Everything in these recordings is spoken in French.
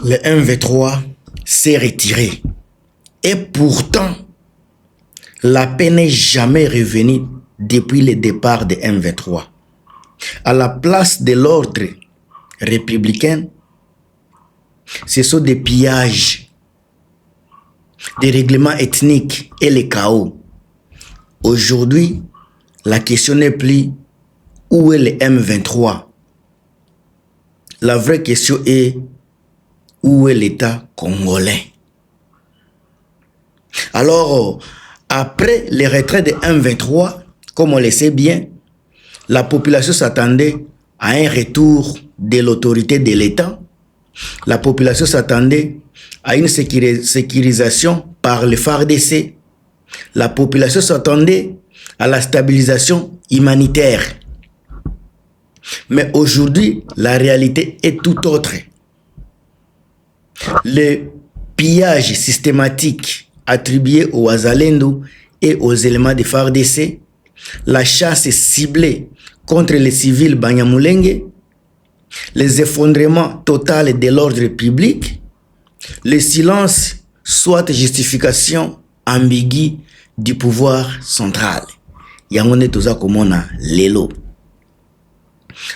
le M23 s'est retiré. Et pourtant, la paix n'est jamais revenue depuis le départ de M23. À la place de l'ordre républicain, ce sont des pillages, des règlements ethniques et le chaos. Aujourd'hui, la question n'est plus où est le M23. La vraie question est où est l'État congolais. Alors, après le retrait de M23, comme on le sait bien, la population s'attendait à un retour de l'autorité de l'État. La population s'attendait à une sécurisation par le FARDC. La population s'attendait à la stabilisation humanitaire. Mais aujourd'hui, la réalité est tout autre. Le pillage systématique attribué aux Wazalendo et aux éléments de FARDC, la chasse ciblée contre les civils Banyamulenge, les effondrements totaux de l'ordre public, le silence, soit justification ambiguë du pouvoir central. Yangone toza komona lelo.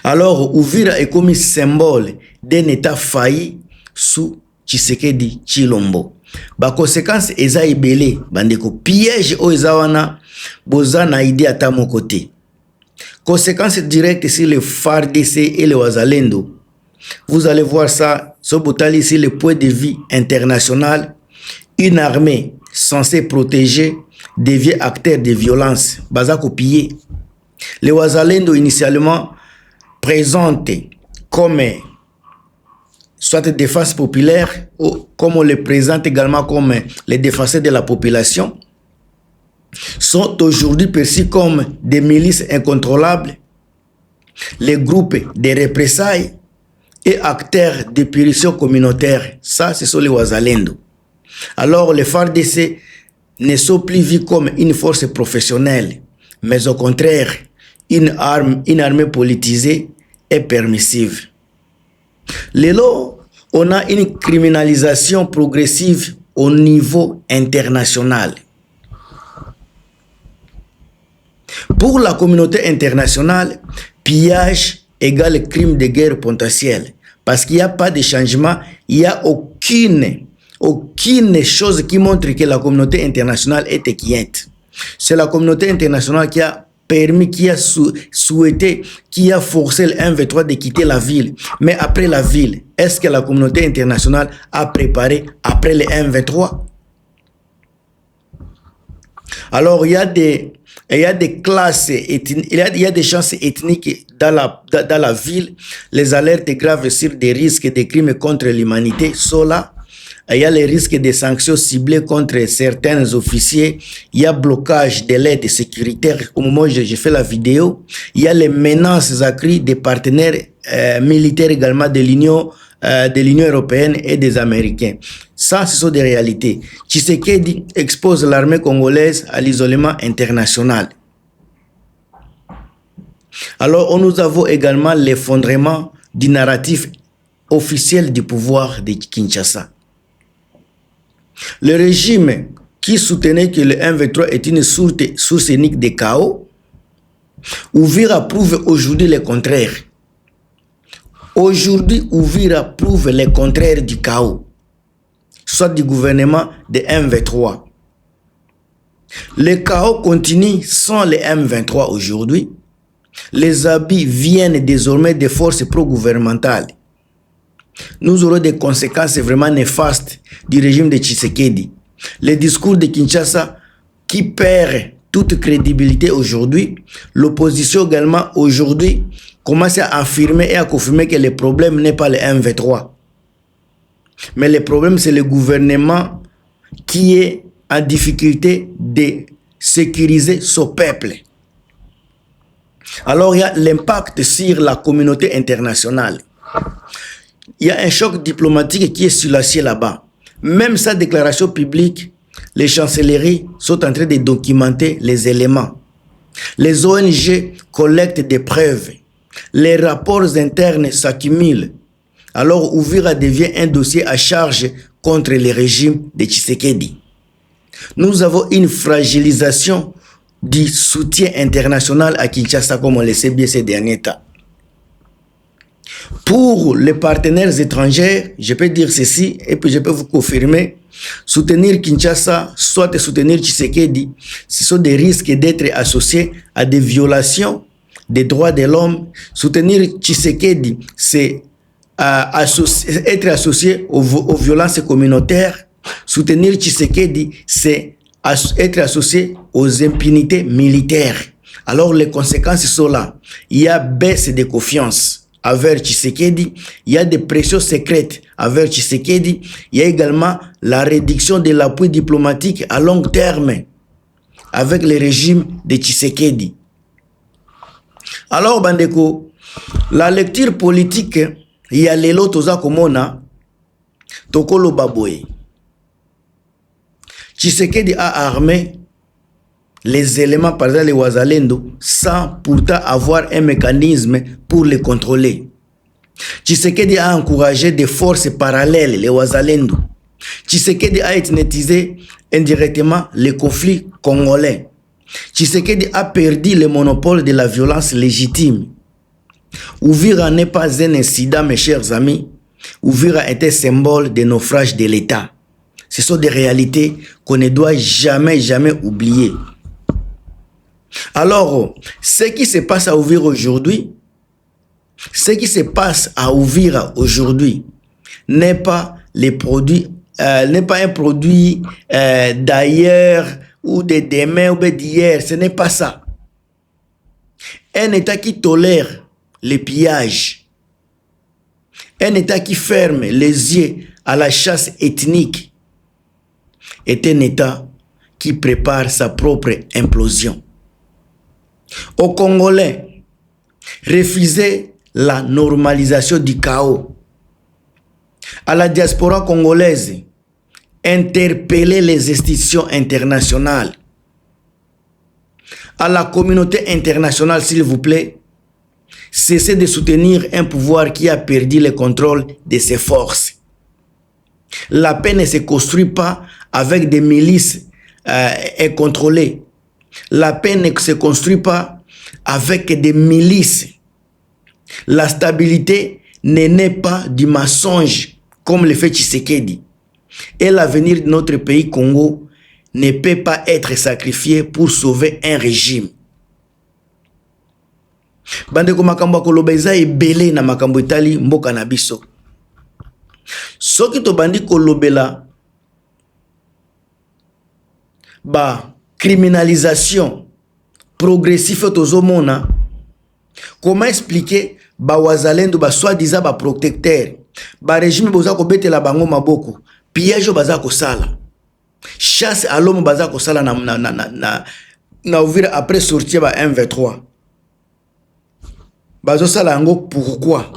Alors, Uvira est comme symbole d'un état failli sous Tshisekedi Tshilombo. Ba conséquence eza ibele bandeko piège o ezawana boza na idée ata mon côté. Conséquences directes sur le FARDC et le Wazalendo. Vous allez voir ça sur Botali ici le point de vue international. Une armée censée protéger des vieux acteurs de violence. Baza copié. Le Wazalendo initialement présenté comme soit défense populaire, ou comme on le présente également comme les défenseurs de la population, sont aujourd'hui perçus comme des milices incontrôlables, les groupes de représailles et acteurs de punition communautaire. Ça, ce sont les Wazalendo. Alors, les FARDC ne sont plus vus comme une force professionnelle, mais au contraire, une armée politisée et permissive. Lélo, on a une criminalisation progressive au niveau international. Pour la communauté internationale, pillage égale crime de guerre potentiel. Parce qu'il n'y a pas de changement, il n'y a aucune chose qui montre que la communauté internationale est inquiète. C'est la communauté internationale qui a permis, qui a souhaité, qui a forcé le M23 de quitter la ville. Mais après la ville, est-ce que la communauté internationale a préparé après le M23? Alors, il y a des classes, il y a des chances ethniques dans la ville. Les alertes graves sur des risques de crimes contre l'humanité sont là. Il y a les risques de sanctions ciblées contre certains officiers. Il y a blocage de l'aide sécuritaire au moment où j'ai fait la vidéo. Il y a les menaces accrues des partenaires militaires également de l'Union européenne et des Américains. Ça, ce sont des réalités. Tshisekedi expose l'armée congolaise à l'isolement international. Alors, nous avons également l'effondrement du narratif officiel du pouvoir de Kinshasa. Le régime qui soutenait que le M23 est une source unique de chaos, Uvira prouve aujourd'hui le contraire. Aujourd'hui, Uvira prouve le contraire du chaos, soit du gouvernement de M23. Le chaos continue sans le M23 aujourd'hui. Les habits viennent désormais des forces pro-gouvernementales. Nous aurons des conséquences vraiment néfastes du régime de Tshisekedi. Le discours de Kinshasa qui perd toute crédibilité aujourd'hui. L'opposition également aujourd'hui commence à affirmer et à confirmer que le problème n'est pas le M23. Mais le problème, c'est le gouvernement qui est en difficulté de sécuriser son peuple. Alors, il y a l'impact sur la communauté internationale. Il y a un choc diplomatique qui est sur la ciel là-bas. Même sa déclaration publique, les chancelleries sont en train de documenter les éléments. Les ONG collectent des preuves. Les rapports internes s'accumulent. alors Uvira devient un dossier à charge contre le régime de Tshisekedi. Nous avons une fragilisation du soutien international à Kinshasa, comme on le sait bien ces derniers temps. Pour les partenaires étrangers, je peux dire ceci, et puis je peux vous confirmer, soutenir Kinshasa, soit soutenir Tshisekedi, ce sont des risques d'être associés à des violations des droits de l'homme. Soutenir Tshisekedi, c'est être associé aux violences communautaires. Soutenir Tshisekedi, c'est être associé aux impunités militaires. Alors les conséquences sont là. Il y a baisse de confiance envers Tshisekedi, il y a des pressions secrètes envers Tshisekedi, il y a également la réduction de l'appui diplomatique à long terme avec le régime de Tshisekedi. Alors bandeko, la lecture politique, il y a lelo toza komona tokolo baboye. Tshisekedi a armé les éléments, par exemple les Wazalendo, sans pourtant avoir un mécanisme pour les contrôler. Tshisekedi a encouragé des forces parallèles, les Wazalendo. Tshisekedi a ethnicisé indirectement les conflits congolais. Tshisekedi a perdu le monopole de la violence légitime. Uvira n'est pas un incident, mes chers amis. Uvira est un symbole de naufrage de l'État. Ce sont des réalités qu'on ne doit jamais oublier. Alors, ce qui se passe à Uvira aujourd'hui, n'est pas les produits, n'est pas un produit d'ailleurs ou de demain ou d'hier. Ce n'est pas ça. Un État qui tolère les pillages, un État qui ferme les yeux à la chasse ethnique, est un État qui prépare sa propre implosion. Aux Congolais, refuser la normalisation du chaos. À la diaspora congolaise, interpeller les institutions internationales. À la communauté internationale, s'il vous plaît, cessez de soutenir un pouvoir qui a perdu le contrôle de ses forces. La paix ne se construit pas avec des milices contrôlées. La paix ne se construit pas avec des milices. La stabilité ne naît pas du mensonge comme le fait Tshisekedi. Et l'avenir de notre pays Congo ne peut pas être sacrifié pour sauver un régime. Bandeko makambo koloba eza ebele na makambo etali mboka na biso. Soki to bandi kolobela ba criminalisation progressive tozomona, comment expliquer ba Wazalendo ba soi-disant ba protecteur ba régime boza ko betela bango maboko piège baza ko sala chasse à l'homme baza ko sala na Uvira après sortir ba M23 bazo sala yango pourquoi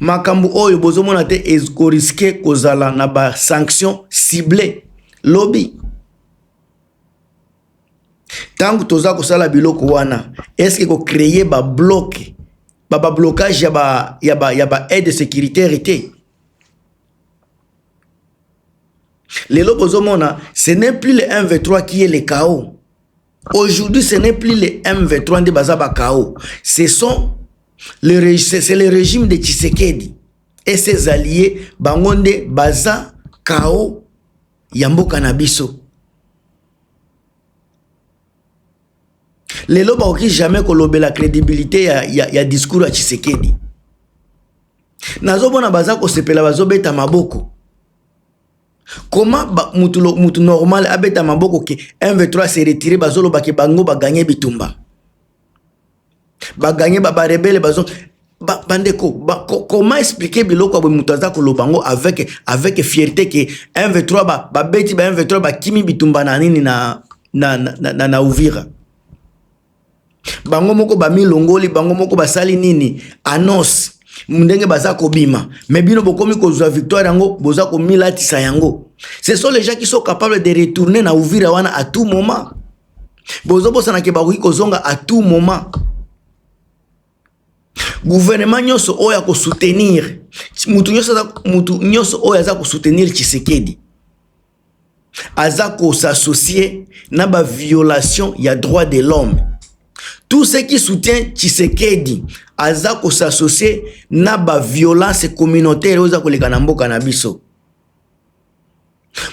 makambu oyo bozomona te esko risquer kozala na ba sanction ciblée lobby. Tant que toza kosala biloko wana, est-ce que ko créer ba bloc, ba blocage ya ba aide sécuritaire té? Lelo bozomona, ce n'est plus le M23 qui est le chaos. Aujourd'hui, ce n'est plus le M23 de baza ba chaos. C'est le régime de Tshisekedi et ses alliés bangonde baza chaos yamboka na biso. Lelo baoki jamais kolobe la crédibilité ya discours à Tshisekedi. Nazobona baza ko sepela bazobeta maboko. Comment mutu normal abeta maboko ke M23 s'est retiré bazolo ba ke bango ba gagner bitumba. Ba gagner ba rebelle bazo bandeko comment expliquer biloko ba mutu aza kolobango avec fierté que M23 ba beti ba M23 ba kimi bitumba na nini na Uvira. Bango moko ba milongoli bango moko ba sali nini annonce mundenge baza ko bima mais bino bokomi ko zwa victoire yango boza ko milatisa yango. Ce sont les gens qui sont capables de retourner na Uvira wana à tout moment. Bozo bosana ke ba ko zonga à tout moment. Gouvernement nyonso oya ko soutenir mutu nyonso oya za ko soutenir Tshisekedi aza ko s'associer na ba violation ya droit de l'homme. Tout ce qui soutient Tshisekedi aza ko s'associer na ba violence communautaire oza ko leka na mboka na biso.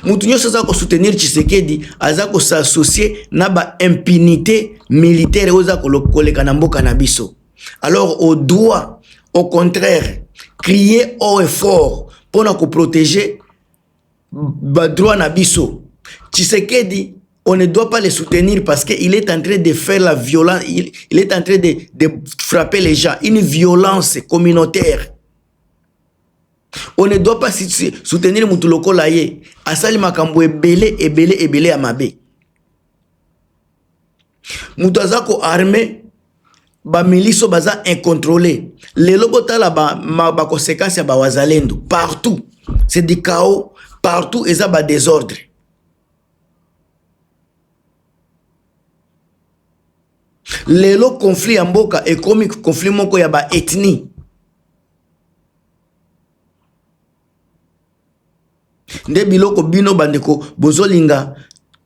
Mutu nyonso aza ko soutenir Tshisekedi aza ko s'associer na ba impunité militaire oza ko leka na mboka na biso. Alors on doit au contraire crier haut et fort pour nous protéger le droit na biso. Tshisekedi, on ne doit pas le soutenir parce qu'il est en train de faire la violence, il est en train de frapper les gens, une violence communautaire. On ne doit pas soutenir Moutuloko Laye. Asali makambo ebele amabe. Moutazako armé ba miliso baza incontrôlé. Les lobotala ba conséquences ya ba wazalendo partout. C'est du chaos partout et ça ba désordre. Lelo conflit ya mboka et comme conflit moko ya ba ethnie. Nde biloko bino bandeko bozolinga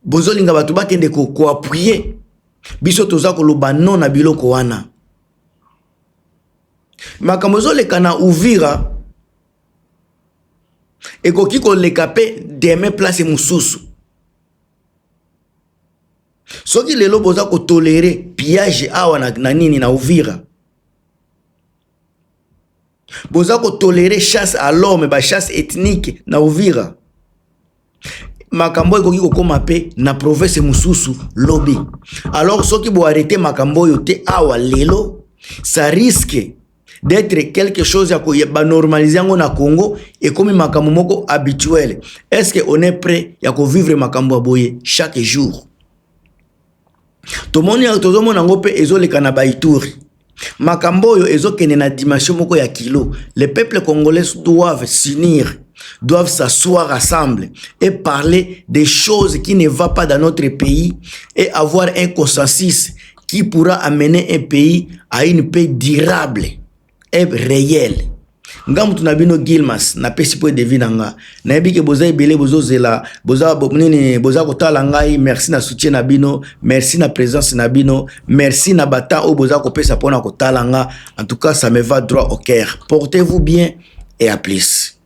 batu bakende ko appuyer. Biso toza koloba non na biloko wana. Makambo ezoleka na Uvira ekoki koleka pe demain place mususu. Soki lelo boza ko tolérer pillage awa na nini na Uvira. Boza ko tolérer chasse à l'homme, ba chasse ethnique na Uvira. Makambo ekoki kokoma pe na province mususu lobby. Alors soki bo arrêter makambo yote awa lelo, ça risque d'être quelque chose ya ko ba normaliser ngo na Congo et comme makambo moko habituel. Est-ce que on est prêt ya ko vivre makambo boye chaque jour? Tomoni tozomona ngo pe ezoleka na Baituri. Makambo yo ezokene na dimension moko ya kilo. Les peuples congolais doivent s'unir, doivent s'asseoir ensemble et parler des choses qui ne vont pas dans notre pays et avoir un consensus qui pourra amener un pays à une paix durable et réelle. Ngam tunabino Gilmas na pesi po devina nga na ebike boza ebele bozo zela boza nini boza kotala ngai. Merci na soutien na bino, merci na présence na bino, merci na bata o boza ko pesa pona kotala nga. En tout cas ça me va droit au cœur. Portez-vous bien et à plus.